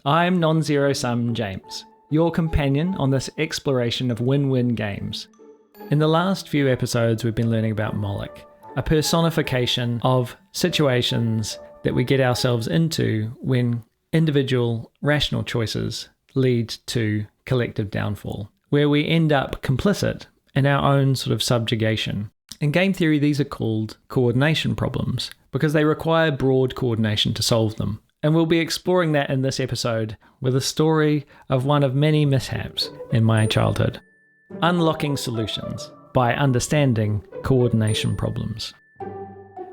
I'm non-zero sum James, your companion on this exploration of win-win games. In the last few episodes, we've been learning about Moloch, a personification of situations that we get ourselves into when individual rational choices lead to collective downfall, where we end up complicit in our own sort of subjugation. In game theory, these are called coordination problems because they require broad coordination to solve them. And we'll be exploring that in this episode with a story of one of many mishaps in my childhood. Unlocking solutions by understanding coordination problems.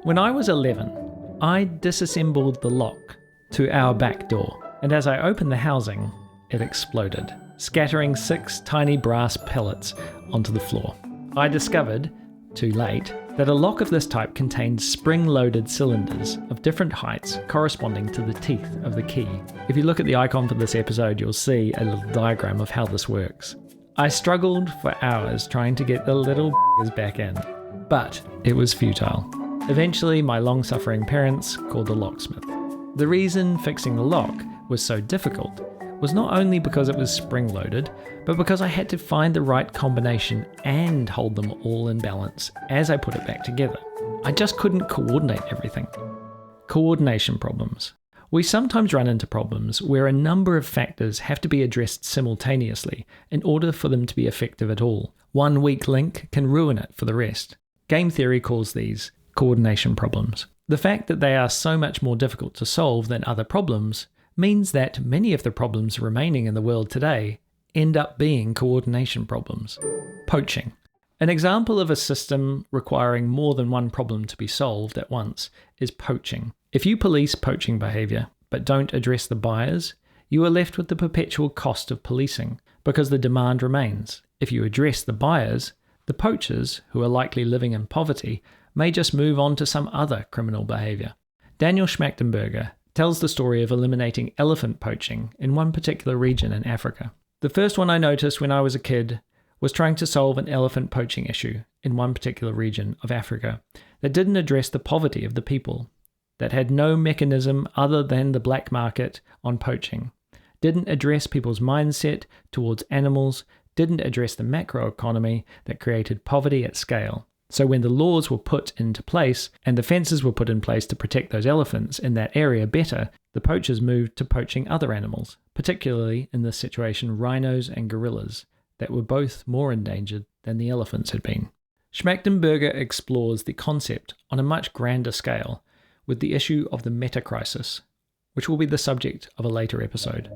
When I was 11, I disassembled the lock to our back door, and as I opened the housing, it exploded, scattering 6 tiny brass pellets onto the floor. I discovered, too late, that a lock of this type contained spring-loaded cylinders of different heights corresponding to the teeth of the key. If you look at the icon for this episode, you'll see a little diagram of how this works. I struggled for hours trying to get the little b****s back in, but it was futile. Eventually, my long-suffering parents called the locksmith. The reason fixing the lock was so difficult was not only because it was spring-loaded, but because I had to find the right combination and hold them all in balance as I put it back together. I just couldn't coordinate everything. Coordination problems. We sometimes run into problems where a number of factors have to be addressed simultaneously in order for them to be effective at all. One weak link can ruin it for the rest. Game theory calls these coordination problems. The fact that they are so much more difficult to solve than other problems means that many of the problems remaining in the world today end up being coordination problems. Poaching. An example of a system requiring more than one problem to be solved at once is poaching. If you police poaching behaviour but don't address the buyers, you are left with the perpetual cost of policing because the demand remains. If you address the buyers, the poachers, who are likely living in poverty, may just move on to some other criminal behaviour. Daniel Schmachtenberger tells the story of eliminating elephant poaching in one particular region in Africa. The first one I noticed when I was a kid was trying to solve an elephant poaching issue in one particular region of Africa that didn't address the poverty of the people, that had no mechanism other than the black market on poaching, didn't address people's mindset towards animals, didn't address the macroeconomy that created poverty at scale. So when the laws were put into place and the fences were put in place to protect those elephants in that area better, the poachers moved to poaching other animals, particularly in this situation rhinos and gorillas, that were both more endangered than the elephants had been. Schmachtenberger explores the concept on a much grander scale with the issue of the meta-crisis, which will be the subject of a later episode.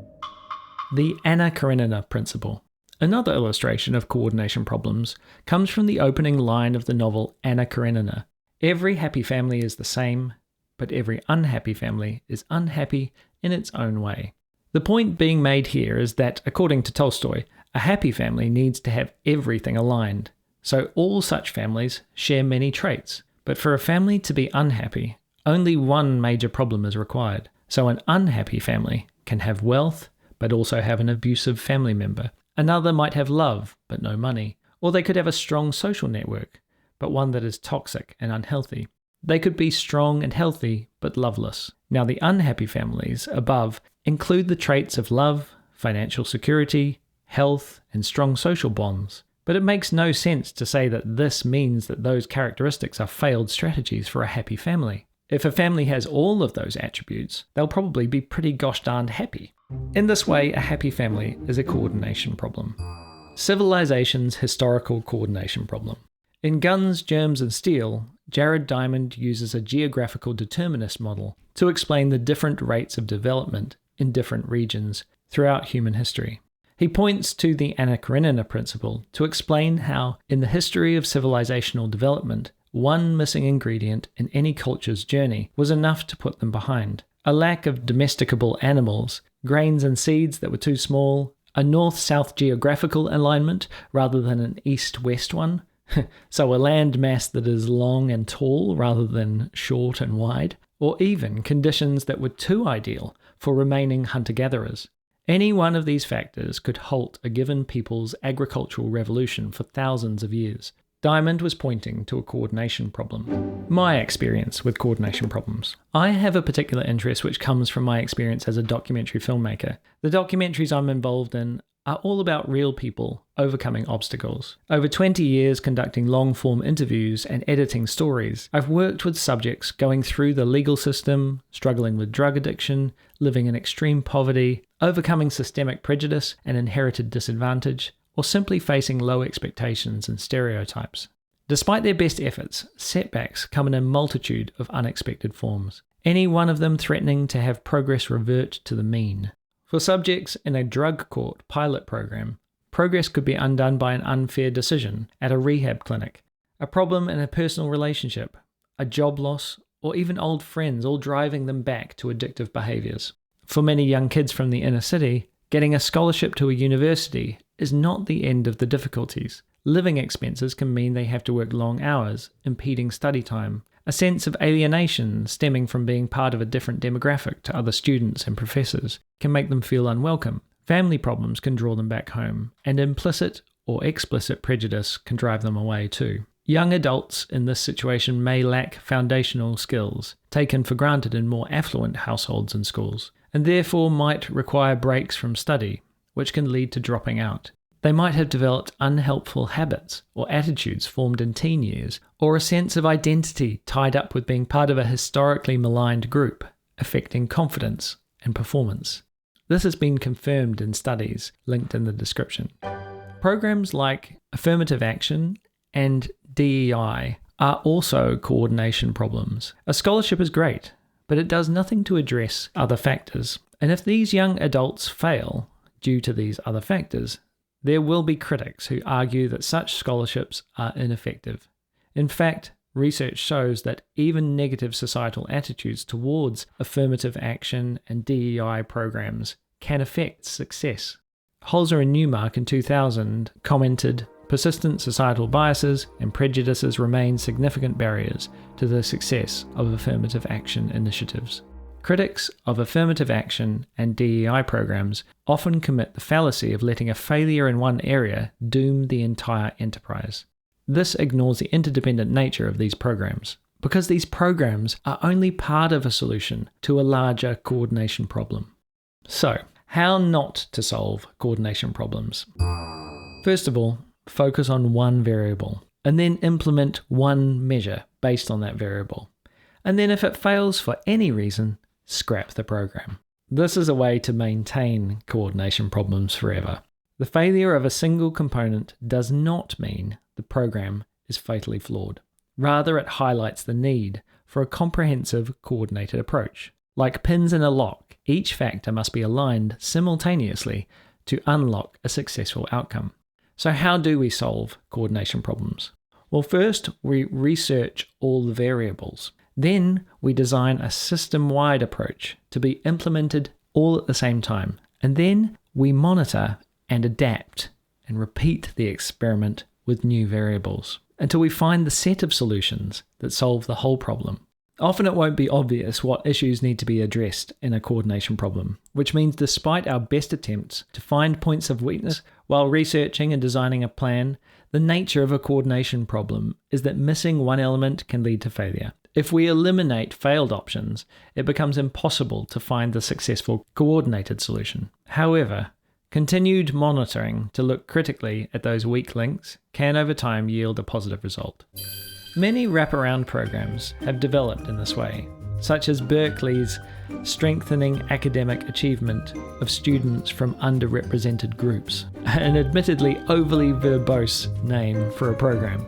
The Anna Karenina principle. Another illustration of coordination problems comes from the opening line of the novel Anna Karenina. Every happy family is the same, but every unhappy family is unhappy in its own way. The point being made here is that, according to Tolstoy, a happy family needs to have everything aligned. So all such families share many traits. But for a family to be unhappy, only one major problem is required. So an unhappy family can have wealth, but also have an abusive family member. Another might have love, but no money. Or they could have a strong social network, but one that is toxic and unhealthy. They could be strong and healthy, but loveless. Now, the unhappy families above include the traits of love, financial security, health, and strong social bonds. But it makes no sense to say that this means that those characteristics are failed strategies for a happy family. If a family has all of those attributes, they'll probably be pretty gosh darned happy. In this way, a happy family is a coordination problem. Civilization's historical coordination problem. In Guns, Germs and Steel, Jared Diamond uses a geographical determinist model to explain the different rates of development in different regions throughout human history. He points to the Anna Karenina principle to explain how, in the history of civilizational development, one missing ingredient in any culture's journey was enough to put them behind. A lack of domesticable animals, grains and seeds that were too small, a north-south geographical alignment rather than an east-west one, so a land mass that is long and tall rather than short and wide, or even conditions that were too ideal for remaining hunter-gatherers. Any one of these factors could halt a given people's agricultural revolution for thousands of years. Diamond was pointing to a coordination problem. My experience with coordination problems. I have a particular interest which comes from my experience as a documentary filmmaker. The documentaries I'm involved in are all about real people overcoming obstacles. Over 20 years conducting long-form interviews and editing stories, I've worked with subjects going through the legal system, struggling with drug addiction, living in extreme poverty, overcoming systemic prejudice and inherited disadvantage, or simply facing low expectations and stereotypes. Despite their best efforts, setbacks come in a multitude of unexpected forms, any one of them threatening to have progress revert to the mean. For subjects in a drug court pilot program, progress could be undone by an unfair decision at a rehab clinic, a problem in a personal relationship, a job loss, or even old friends all driving them back to addictive behaviours. For many young kids from the inner city, getting a scholarship to a university is not the end of the difficulties. Living expenses can mean they have to work long hours, impeding study time. A sense of alienation stemming from being part of a different demographic to other students and professors can make them feel unwelcome. Family problems can draw them back home, and implicit or explicit prejudice can drive them away too. Young adults in this situation may lack foundational skills, taken for granted in more affluent households and schools, and therefore might require breaks from study, which can lead to dropping out. They might have developed unhelpful habits or attitudes formed in teen years, or a sense of identity tied up with being part of a historically maligned group, affecting confidence and performance. This has been confirmed in studies linked in the description. Programs like affirmative action and DEI are also coordination problems. A scholarship is great, but it does nothing to address other factors. And if these young adults fail due to these other factors, there will be critics who argue that such scholarships are ineffective. In fact, research shows that even negative societal attitudes towards affirmative action and DEI programs can affect success. Holzer and Newmark in 2000 commented, "Persistent societal biases and prejudices remain significant barriers to the success of affirmative action initiatives." Critics of affirmative action and DEI programs often commit the fallacy of letting a failure in one area doom the entire enterprise. This ignores the interdependent nature of these programs, because these programs are only part of a solution to a larger coordination problem. So, how not to solve coordination problems? First of all, focus on one variable, and then implement one measure based on that variable. And then if it fails for any reason, scrap the program. This is a way to maintain coordination problems forever. The failure of a single component does not mean the program is fatally flawed. Rather, it highlights the need for a comprehensive, coordinated approach. Like pins in a lock, each factor must be aligned simultaneously to unlock a successful outcome. So how do we solve coordination problems? Well, first, we research all the variables. Then we design a system-wide approach to be implemented all at the same time. And then we monitor and adapt and repeat the experiment with new variables until we find the set of solutions that solve the whole problem. Often it won't be obvious what issues need to be addressed in a coordination problem, which means despite our best attempts to find points of weakness while researching and designing a plan, the nature of a coordination problem is that missing one element can lead to failure. If we eliminate failed options, it becomes impossible to find the successful coordinated solution. However, continued monitoring to look critically at those weak links can over time yield a positive result. Many wraparound programs have developed in this way, such as Berkeley's Strengthening Academic Achievement of Students from Underrepresented Groups, an admittedly overly verbose name for a program.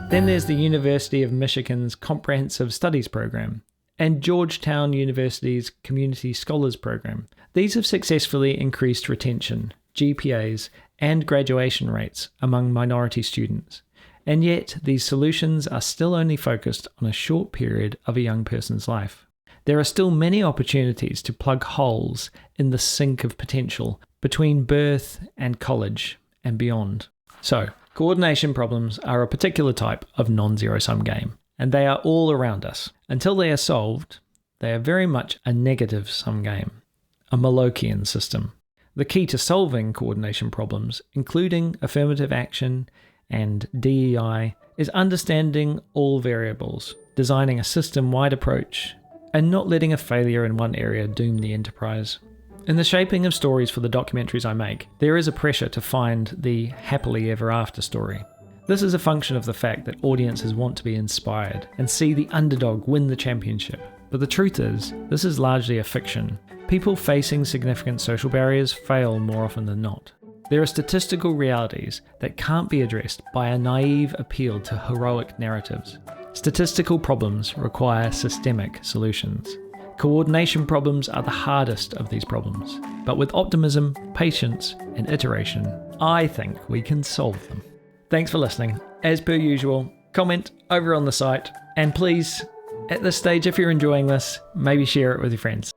Then there's the University of Michigan's Comprehensive Studies Program and Georgetown University's Community Scholars Program. These have successfully increased retention, GPAs, and graduation rates among minority students. And yet, these solutions are still only focused on a short period of a young person's life. There are still many opportunities to plug holes in the sink of potential between birth and college and beyond. So, coordination problems are a particular type of non-zero-sum game, and they are all around us. Until they are solved, they are very much a negative sum game, a Molochian system. The key to solving coordination problems, including affirmative action and DEI is understanding all variables, designing a system-wide approach, and not letting a failure in one area doom the enterprise. In the shaping of stories for the documentaries I make, there is a pressure to find the happily ever after story. This is a function of the fact that audiences want to be inspired and see the underdog win the championship. But the truth is, this is largely a fiction. People facing significant social barriers fail more often than not. There are statistical realities that can't be addressed by a naive appeal to heroic narratives. Statistical problems require systemic solutions. Coordination problems are the hardest of these problems, but with optimism, patience, and iteration, I think we can solve them. Thanks for listening. As per usual, comment over on the site, and please, at this stage, if you're enjoying this, maybe share it with your friends.